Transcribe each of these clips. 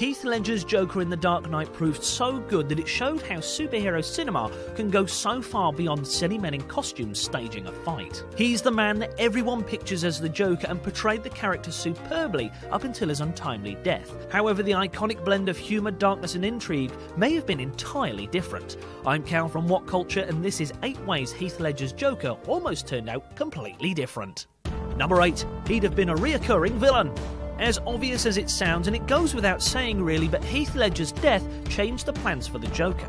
Heath Ledger's Joker in The Dark Knight proved so good that it showed how superhero cinema can go so far beyond silly men in costumes staging a fight. He's the man that everyone pictures as the Joker and portrayed the character superbly up until his untimely death. However, the iconic blend of humour, darkness and intrigue may have been entirely different. I'm Cal from What Culture, and this is 8 ways Heath Ledger's Joker almost turned out completely different. Number 8. He'd have been a reoccurring villain. As obvious as it sounds, and it goes without saying really, but Heath Ledger's death changed the plans for the Joker.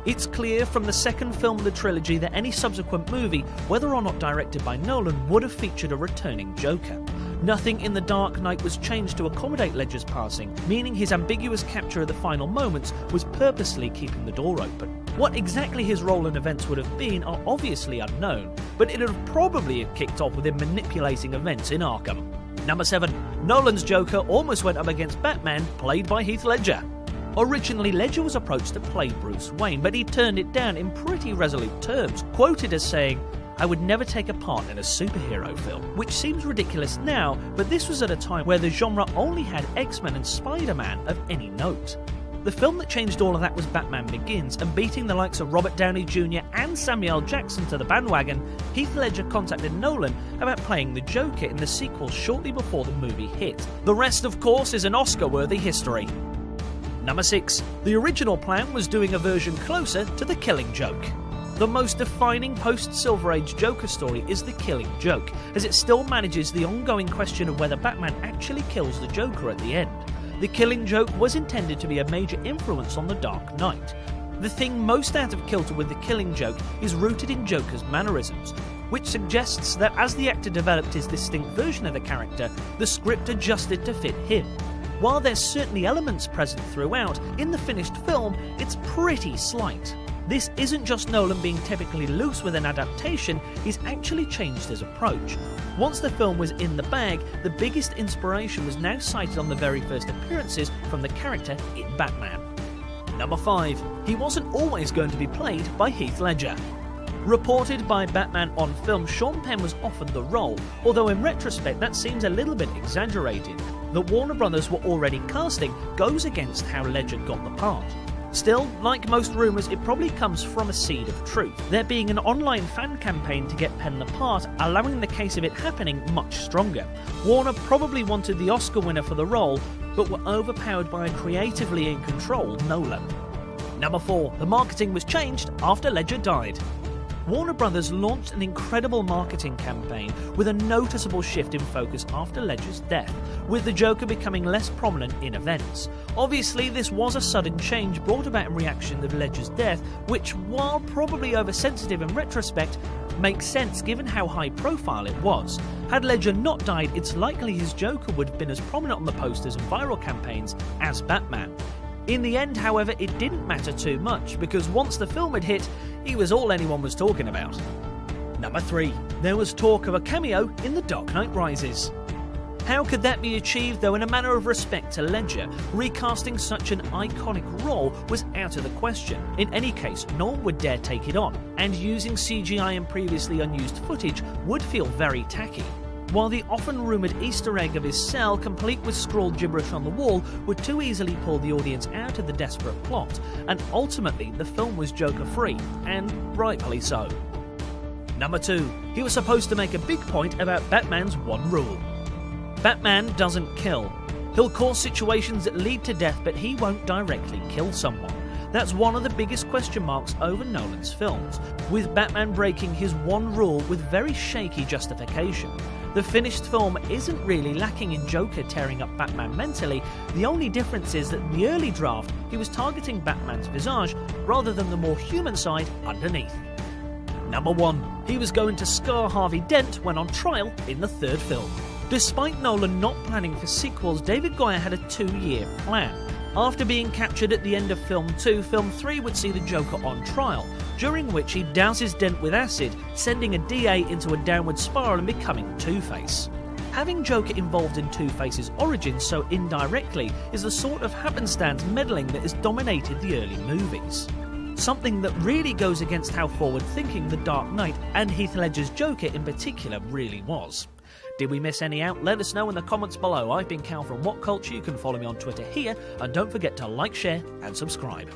It's clear from the second film of the trilogy that any subsequent movie, whether or not directed by Nolan, would have featured a returning Joker. Nothing in The Dark Knight was changed to accommodate Ledger's passing, meaning his ambiguous capture of the final moments was purposely keeping the door open. What exactly his role and events would have been are obviously unknown, but it would probably have kicked off with him manipulating events in Arkham. Number 7. Nolan's Joker almost went up against Batman, played by Heath Ledger. Originally, Ledger was approached to play Bruce Wayne, but he turned it down in pretty resolute terms, quoted as saying, "I would never take a part in a superhero film," which seems ridiculous now, but this was at a time where the genre only had X-Men and Spider-Man of any note. The film that changed all of that was Batman Begins, and beating the likes of Robert Downey Jr. and Samuel L. Jackson to the bandwagon, Heath Ledger contacted Nolan about playing the Joker in the sequel shortly before the movie hit. The rest, of course, is an Oscar-worthy history. Number 6. The original plan was doing a version closer to The Killing Joke. The most defining post-Silver Age Joker story is The Killing Joke, as it still manages the ongoing question of whether Batman actually kills the Joker at the end. The Killing Joke was intended to be a major influence on The Dark Knight. The thing most out of kilter with The Killing Joke is rooted in Joker's mannerisms, which suggests that as the actor developed his distinct version of the character, the script adjusted to fit him. While there's certainly elements present throughout, in the finished film, it's pretty slight. This isn't just Nolan being typically loose with an adaptation, he's actually changed his approach. Once the film was in the bag, the biggest inspiration was now cited on the very first appearances from the character in Batman. Number 5. He wasn't always going to be played by Heath Ledger. Reported by Batman on Film, Sean Penn was offered the role, although in retrospect that seems a little bit exaggerated. That Warner Brothers were already casting goes against how Ledger got the part. Still, like most rumours, it probably comes from a seed of truth, there being an online fan campaign to get Penn the part, allowing the case of it happening much stronger. Warner probably wanted the Oscar winner for the role, but were overpowered by a creatively in control Nolan. Number 4. The marketing was changed after Ledger died. Warner Brothers launched an incredible marketing campaign with a noticeable shift in focus after Ledger's death, with the Joker becoming less prominent in events. Obviously, this was a sudden change brought about in reaction to Ledger's death, which, while probably oversensitive in retrospect, makes sense given how high profile it was. Had Ledger not died, it's likely his Joker would have been as prominent on the posters and viral campaigns as Batman. In the end, however, it didn't matter too much, because once the film had hit, he was all anyone was talking about. Number 3. There was talk of a cameo in The Dark Knight Rises. How could that be achieved, though in a manner of respect to Ledger? Recasting such an iconic role was out of the question. In any case, no one would dare take it on, and using CGI and previously unused footage would feel very tacky. While the often rumoured Easter egg of his cell, complete with scrawled gibberish on the wall, would too easily pull the audience out of the desperate plot, and ultimately the film was Joker-free, and rightfully so. Number 2. He was supposed to make a big point about Batman's one rule. Batman doesn't kill. He'll cause situations that lead to death, but he won't directly kill someone. That's one of the biggest question marks over Nolan's films, with Batman breaking his one rule with very shaky justification. The finished film isn't really lacking in Joker tearing up Batman mentally, the only difference is that in the early draft he was targeting Batman's visage rather than the more human side underneath. Number 1. He was going to scar Harvey Dent when on trial in the third film. Despite Nolan not planning for sequels, David Goyer had a 2-year plan. After being captured at the end of Film 2, Film 3 would see the Joker on trial, during which he douses Dent with acid, sending a DA into a downward spiral and becoming Two-Face. Having Joker involved in Two-Face's origins so indirectly is the sort of happenstance meddling that has dominated the early movies. Something that really goes against how forward-thinking The Dark Knight and Heath Ledger's Joker in particular really was. Did we miss any out? Let us know in the comments below. I've been Cal from What Culture. You can follow me on Twitter here, and don't forget to like, share, and subscribe.